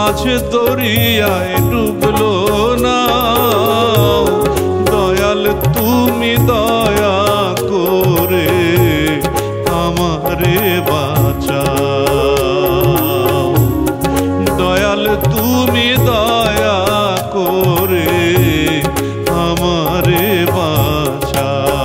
মাঝে দরিয়ায় ডুবলো না দয়াল তুমি দয়া করে আমারে বাঁচাও দয়াল তুমি দয়া করে আমারে বাঁচাও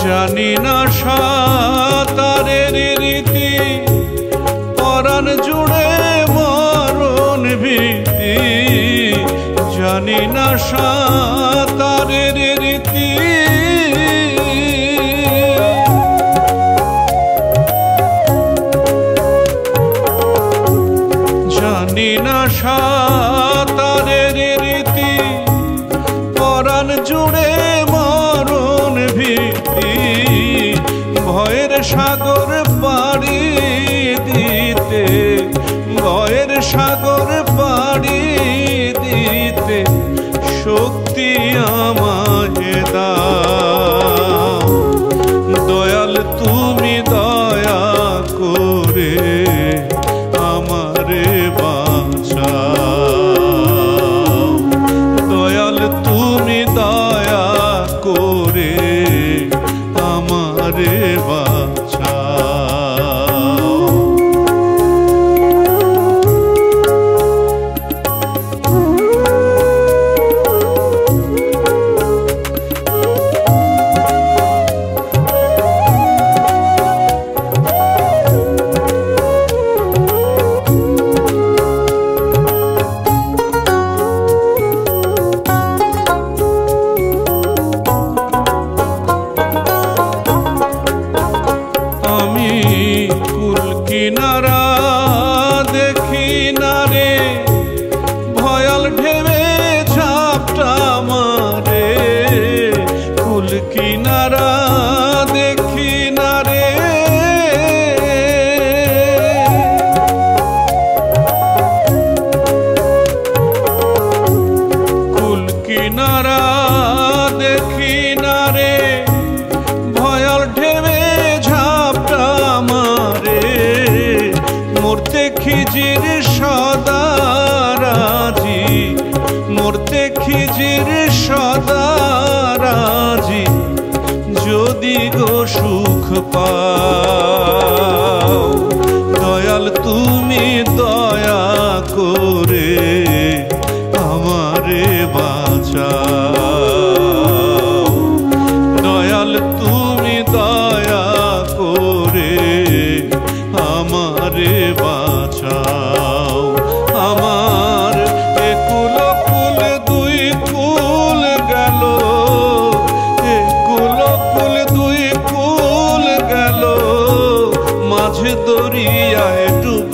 জানি না সাঁতারের রীতি পরাণ জুড়ে মরণ ভীতি জানি না সাঁতারের রীতি জানি না সাঁতারের রীতি পরাণ জুড়ে মরণ ভীতি ভয়ের সাগর পাড়ি দিতে ভয়ের সাগর পাড়ি দিতে শক্তি আমায় দাও দয়াল তুমি দয়া করে আমারে বাঁচাও দয়াল তুমি দয়া করে আমারে বাঁচাও কুল কিনারা দেখি না রে ভয়াল ঢেবে ঝাপটা মারে কুল কিনারা দেখি না রে কুল কিনারা দেখি না রে ভয়াল ঢেবে মরতে খিজির সদা রাজি মরতে খিজির সদা রাজি যদি গো সুখ পাও দয়াল তুমি দয়া করে আমারে বাঁচাও দয়াল তুমি দয়া করে আমারে বাঁচাও আমার একুল কুল দুই কুল গেল একুল কুল দুই কুল গেল মাঝে দরিয়ায় ডুব